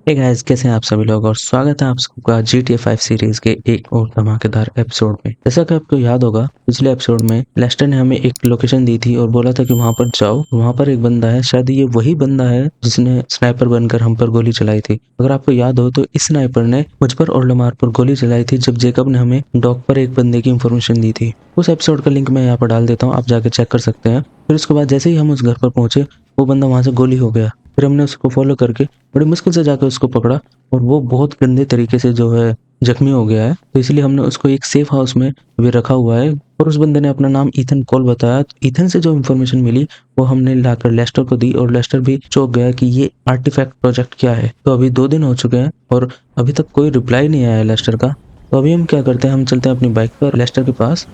Hey guys, कैसे हैं आप सभी लोग और स्वागत है आप सबका GTA 5 सीरीज के एक और धमाकेदार एपिसोड में। जैसा कि आपको याद होगा, पिछले एपिसोड में लेस्टर ने हमें एक लोकेशन दी थी और बोला था कि वहां पर जाओ, वहां पर एक बंदा है, शायद ये वही बंदा है जिसने स्नाइपर बनकर हम पर गोली चलाई थी। अगर आपको याद हो तो इस स्नाइपर ने मुझ पर और लमार पर गोली चलाई थी जब जेकब ने हमें डॉक पर एक बंदे की इंफॉर्मेशन दी थी। उस एपिसोड का लिंक मैं यहाँ पर डाल देता हूँ, आप जाके चेक कर सकते हैं। फिर उसके बाद जैसे ही हम उस घर पर पहुंचे, वो बंदा वहां से गोली हो गया। फिर हमने उसको फॉलो करके बड़ी मुश्किल से जाकर उसको पकड़ा और वो बहुत गंदे तरीके से जो है जख्मी हो गया है, तो इसलिए हमने उसको एक सेफ हाउस में अभी रखा हुआ है। और उस बंदे ने अपना नाम ईथन कॉल बताया, तो ईथन से जो इन्फॉर्मेशन मिली वो हमने लाकर लेस्टर को दी और लेस्टर भी चौंक गया कि ये आर्टिफैक्ट प्रोजेक्ट क्या है। तो अभी 2 दिन हो चुके हैं और अभी तक कोई रिप्लाई नहीं आया है लेस्टर का। तो अभी हम क्या करते हैं, हम चलते हैं अपनी बाइक पर लेस्टर के पास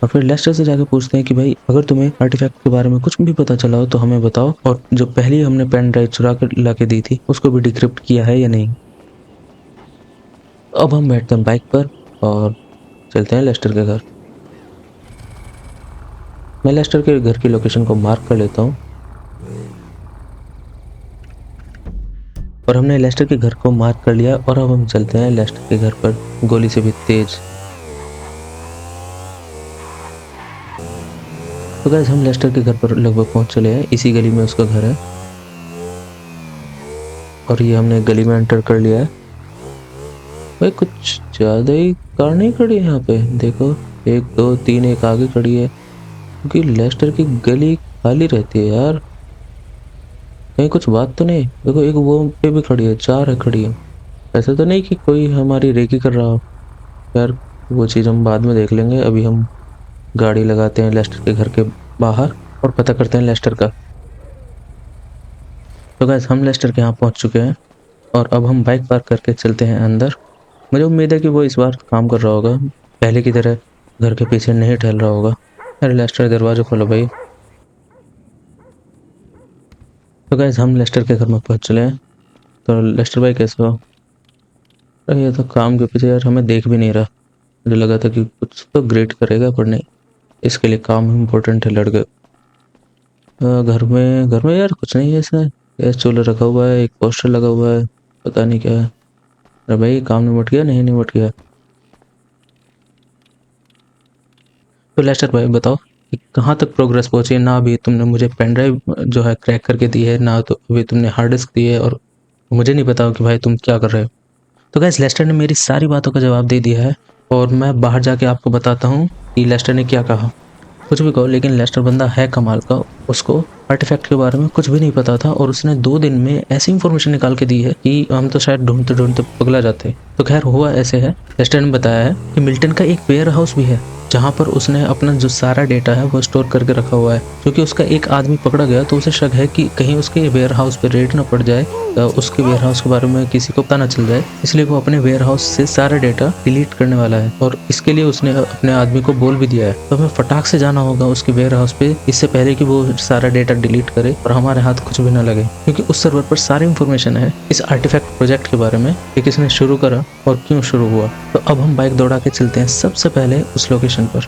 और फिर लेस्टर से जाके पूछते हैं कि भाई, अगर तुम्हें आर्टिफैक्ट के बारे में कुछ भी पता चला हो तो हमें बताओ, और जो पहले हमने पेन ड्राइव चुरा कर ला के दी थी उसको भी डिक्रिप्ट किया है या नहीं। अब हम बैठते हैं बाइक पर और चलते हैं लेस्टर के घर। मैं लेस्टर के घर की लोकेशन को मार्क कर लेता हूँ और हमने लेस्टर के घर को मार्क कर लिया और अब हम चलते हैं लेस्टर के घर पर गोली से भी तेज। तो गाइस, हम लेस्टर के घर पर लगभग पहुंच चले हैं, इसी गली में उसका घर है और ये हमने गली में एंटर कर लिया है। भाई, कुछ ज्यादा ही कार नहीं खड़ी है यहाँ पे, देखो 1 2 3 एक आगे खड़ी है, क्योंकि लेस्टर की गली खाली रहती है यार। कहीं कुछ बात तो नहीं? देखो एक वो पे भी खड़ी है, 4 है खड़ी है। ऐसा तो नहीं कि कोई हमारी रेकी कर रहा हो यार। वो चीज़ हम बाद में देख लेंगे, अभी हम गाड़ी लगाते हैं लेस्टर के घर के बाहर और पता करते हैं लेस्टर का। तो गैस, हम लेस्टर के यहाँ पहुँच चुके हैं और अब हम बाइक पार्क करके चलते हैं अंदर। मुझे उम्मीद है कि वो इस बार काम कर रहा होगा, पहले की तरह घर के पीछे नहीं टहल रहा होगा। अरे लेस्टर, दरवाजा खोलो भाई। तो गैस, हम लेस्टर के घर में पहुंच चले हैं। तो लेस्टर भाई, कैसे हो? अरे ये तो काम के पीछे यार हमें देख भी नहीं रहा। मुझे लगा था कि कुछ तो ग्रेट करेगा, पर नहीं, इसके लिए काम इम्पोर्टेंट है लड़के। घर में यार कुछ नहीं है, ऐसा गैस चूल्हा रखा हुआ है, एक पोस्टर लगा हुआ है, पता नहीं क्या है। अरे भाई, काम निपट गया? नहीं निपट गया? तो लेस्टर भाई बताओ कि कहाँ तक प्रोग्रेस पहुंची है। ना अभी तुमने मुझे पेन ड्राइव जो है क्रैक करके दी है, ना तो अभी तुमने हार्ड डिस्क दी है, और मुझे नहीं पता कि भाई तुम क्या कर रहे हो। तो गैस, लेस्टर ने मेरी सारी बातों का जवाब दे दिया है और मैं बाहर जाके आपको बताता हूँ कि लेस्टर ने क्या कहा। कुछ भी कहो, लेकिन लेस्टर बंदा है कमाल का। उसको आर्टिफैक्ट के बारे में कुछ भी नहीं पता था और उसने 2 दिन में ऐसी इंफॉर्मेशन निकाल के दी है कि हम तो शायद ढूंढते ढूंढते पगला जाते। तो खैर, हुआ ऐसे है, लेस्टर ने बताया है कि मिल्टन का एक वेयर हाउस भी है जहाँ पर उसने अपना जो सारा डेटा है वो स्टोर करके रखा हुआ है। क्योंकि उसका एक आदमी पकड़ा गया तो उसे शक है कि कहीं उसके वेयर हाउस पे रेड ना पड़ जाए, उसके वेयर हाउस के बारे में किसी को पता ना चल जाए, इसलिए वो अपने वेयर हाउस से सारा डेटा डिलीट करने वाला है और इसके लिए उसने अपने आदमी को बोल भी दिया है। तो हमें फटाक से जाना होगा उसके वेयर हाउस पे, इससे पहले कि वो सारा डेटा डिलीट करे और हमारे हाथ कुछ भी ना लगे, क्योंकि उस सर्वर पर सारी इंफॉर्मेशन है इस आर्टिफैक्ट प्रोजेक्ट के बारे में कि किसने शुरू करा और क्यों शुरू हुआ। तो अब हम बाइक दौड़ा के चलते हैं सबसे पहले उस लोकेशन पर।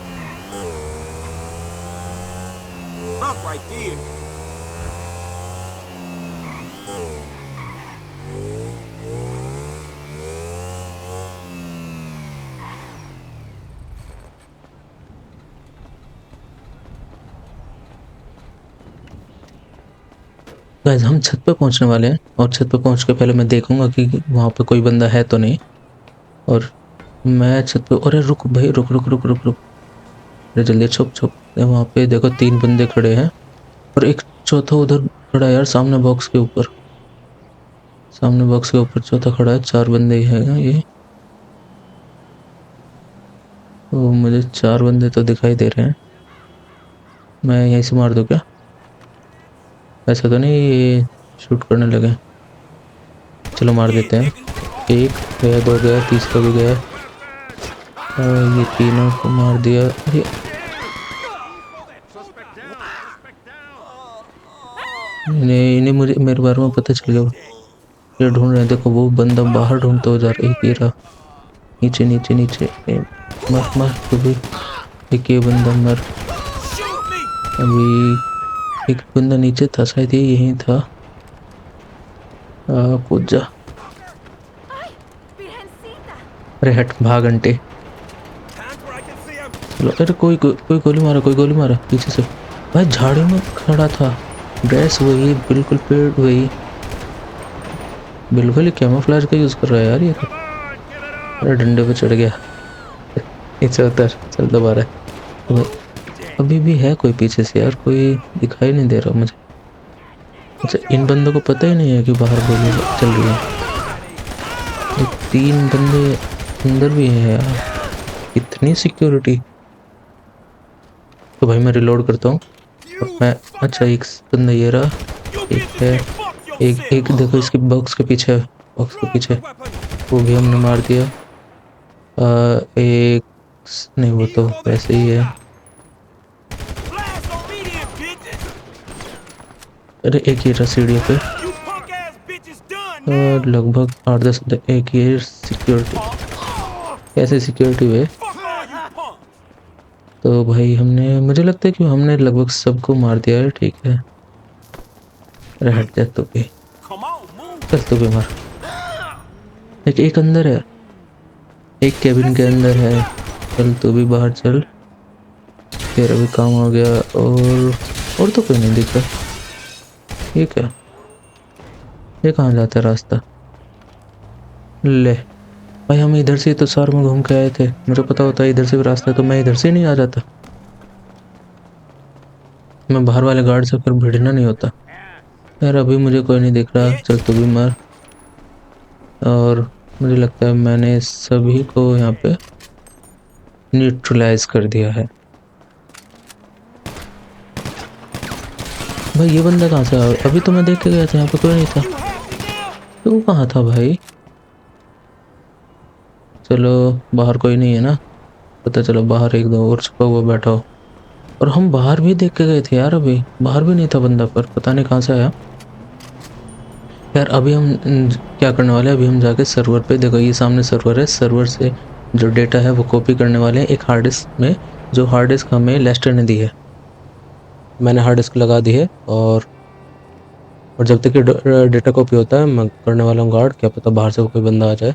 गाइस, हम छत पे पहुंचने वाले हैं और छत पे पहुंच के पहले मैं देखूंगा कि वहां पे कोई बंदा है तो नहीं। और मैं छत पे, अरे रुक भाई, रुक रुक रुक रुक रुक, अरे जल्दी छुप छुप। वहां पे देखो 3 बंदे खड़े हैं और एक चौथा उधर खड़ा है यार, सामने बॉक्स के ऊपर। सामने बॉक्स के ऊपर चौथा खड़ा है, 4 बंदे ही हैं ये। तो मुझे 4 बंदे तो दिखाई दे रहे हैं। मैं यहीं से मार दूं क्या? ऐसा तो नहीं ये शूट करने लगे? चलो मार देते हैं। एक गया, 2 गया, तीसरा भी गया और ये तीनों को मार दिया। अरे इन्हें मुझे मेरे बारे में पता चल गया। ये ढूंढ रहे हैं, देखो वो बंदा बाहर ढूंढता हो जा रहा है। एक ये रहा, नीचे नीचे नीचे। मर मर तू भी। एक ये बंदा मर। अभी एक बंदा नीचे था, शायद ये यहीं था। कूद जा। अरे हट, भाग घंटे। चलो, अरे कोई गोली मारा पीछे से। भाई झाड़ी में खड़ा था, ड्रेस वही, बिल्कुल पेड़ वही, बिल्कुल ही कैमोफ्लेज का यूज कर रहा है यार ये तो। अरे डंडे पे चढ़ गया। नीचे उतर, चल दोबारा। अब- अभी भी है कोई पीछे से यार, कोई दिखाई नहीं दे रहा मुझे। अच्छा, इन बंदों को पता ही नहीं है कि बाहर गोली चल रही है। ये 3 बंदे अंदर भी हैं यार, इतनी सिक्योरिटी। तो भाई मैं रिलोड करता हूँ और मैं, अच्छा एक बंदा ये रहा, एक है, एक एक देखो इसके बॉक्स के पीछे, बॉक्स के पीछे, वो भी हमने मार दिया। एक नहीं, वो तो वैसे ही है। अरे एक ही रहा सीढ़ियों पे, लगभग 8-10, एक ये सिक्योरिटी, कैसे सिक्योरिटी हुए। तो भाई हमने, मुझे लगता है कि हमने लगभग सबको मार दिया है, ठीक है। अरे हट जा तू भी, चल तू भी मार। एक अंदर है, एक कैबिन के अंदर है, चल तू भी बाहर चल, तेरा भी काम हो गया। और तो कोई नहीं दिख रहा। ये क्या, ये कहाँ जाता है रास्ता। ले भाई, हम इधर से तो शहर में घूम के आए थे, मुझे पता होता है इधर से भी रास्ता है तो मैं इधर से नहीं आ जाता। मैं बाहर वाले गार्ड से फिर भिड़ना नहीं होता यार। अभी मुझे कोई नहीं दिख रहा, चल तू भी मार। और मुझे लगता है मैंने सभी को यहाँ पे न्यूट्रलाइज कर दिया है। भाई ये बंदा कहाँ से आया, अभी तो मैं देख के गया था, यहाँ पे कोई नहीं था। तू कहाँ था भाई। चलो, बाहर कोई नहीं है ना, पता चलो बाहर एक दो और छुपा हुआ बैठा हो। और हम बाहर भी देख के गए थे यार, अभी बाहर भी नहीं था बंदा, पर पता नहीं कहाँ से आया यार। अभी हम क्या करने वाले हैं, अभी हम जाके सर्वर पे, देखो ये सामने सर्वर है, सर्वर से जो डेटा है वो कॉपी करने वाले हैं एक हार्ड डिस्क में, जो हार्ड डिस्क हमें लेस्टर ने दी है। मैंने हार्ड डिस्क लगा दी है, और जब तक ये डेटा कॉपी होता है मैं करने वाला हूँ गार्ड, क्या पता बाहर से कोई बंदा आ जाए।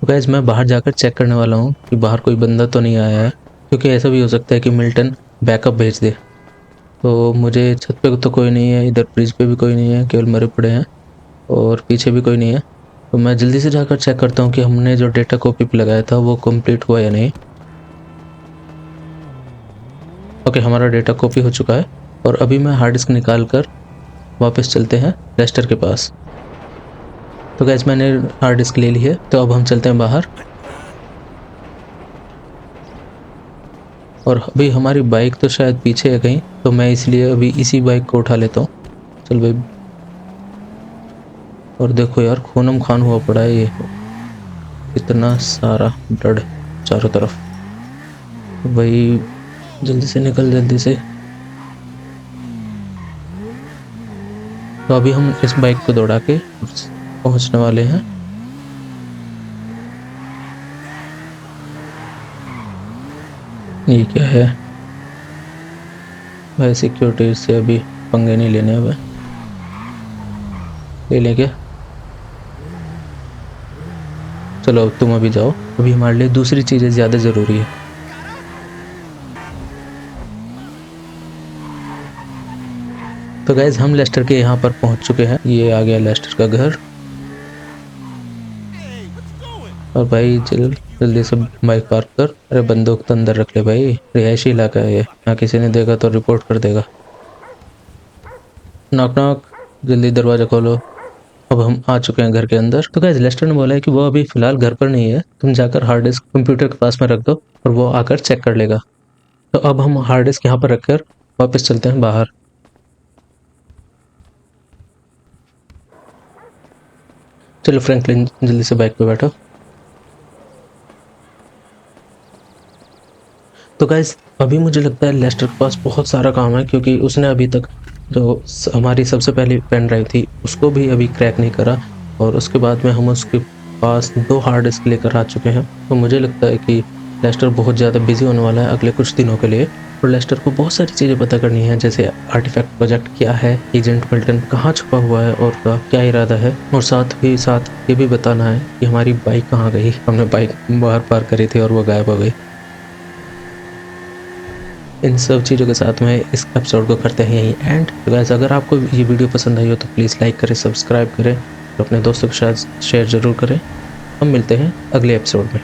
तो गाइस मैं बाहर जाकर चेक करने वाला हूँ कि बाहर कोई बंदा तो नहीं आया है, क्योंकि ऐसा भी हो सकता है कि मिल्टन बैकअप भेज दे। तो मुझे छत पे तो कोई नहीं है, इधर ब्रिज पे भी कोई नहीं है, केवल मरे पड़े हैं, और पीछे भी कोई नहीं है। तो मैं जल्दी से जाकर चेक करता हूँ कि हमने जो डेटा कॉपी पे लगाया था वो कंप्लीट हुआ या नहीं। ओके, हमारा डेटा कॉपी हो चुका है, और अभी मैं हार्ड डिस्क निकाल कर वापस चलते हैं लेस्टर के पास। तो गैस मैंने हार्ड डिस्क ले ली है, तो अब हम चलते हैं बाहर। और अभी हमारी बाइक तो शायद पीछे है कहीं, तो मैं इसलिए अभी इसी बाइक को उठा लेता हूँ। चल भाई, और देखो यार खूनम खान हुआ पड़ा है ये, इतना सारा ब्लड चारों तरफ। भाई जल्दी से निकल, जल्दी से। तो अभी हम इस बाइक को दौड़ा के पहुंचने वाले हैं। ये क्या है भाई, सिक्योरिटी से अभी पंगे नहीं लेने, अब ले लें क्या। चलो अब तुम अभी जाओ, अभी हमारे लिए दूसरी चीज़ें ज़्यादा ज़रूरी है। तो गैस हम लेस्टर के यहाँ पर पहुँच चुके हैं, ये आ गया लेस्टर का घर। और भाई चल जल्दी से बाइक पार्क कर। अरे बंदूक तो अंदर रख ले भाई, रिहायशी इलाका है ये, यहाँ किसी ने देखा तो रिपोर्ट कर देगा। नॉक नॉक, जल्दी दरवाज़ा खोलो। अब हम आ चुके हैं घर के अंदर। तो गाइस लेस्टर ने बोला है कि वो अभी फिलहाल घर पर नहीं है, तुम जाकर हार्ड डिस्क कंप्यूटर के पास में रख दो और वो आकर चेक कर लेगा। तो अब हम हार्ड डिस्क यहाँ पर रखकर वापस चलते हैं बाहर। चलो फ्रैंकलिन जल्दी से बाइक पे बैठो। तो गाइस अभी मुझे लगता है लेस्टर के पास बहुत सारा काम है, क्योंकि उसने अभी तक जो हमारी सबसे पहली पेन ड्राइव थी उसको भी अभी क्रैक नहीं करा, और उसके बाद में हम उसके पास 2 हार्ड डिस्क लेकर आ चुके हैं। तो मुझे लगता है कि लेस्टर बहुत ज़्यादा बिजी होने वाला है अगले कुछ दिनों के लिए। और लेस्टर को बहुत सारी चीज़ें पता करनी है, जैसे आर्टिफैक्ट प्रोजेक्ट क्या है, एजेंट मिल्टन कहाँ छुपा हुआ है और उसका क्या इरादा है, और साथ ही साथ ये भी बताना है कि हमारी बाइक कहाँ गई। हमने बाइक बाहर पार्क करी थी और वो गायब हो गई। इन सब चीज़ों के साथ में इस एपिसोड को करते हैं यहीं एंड। तो गाइस, अगर आपको ये वीडियो पसंद आई हो तो प्लीज़ लाइक करें, सब्सक्राइब करें और अपने दोस्तों के साथ शेयर ज़रूर करें। हम मिलते हैं अगले एपिसोड में।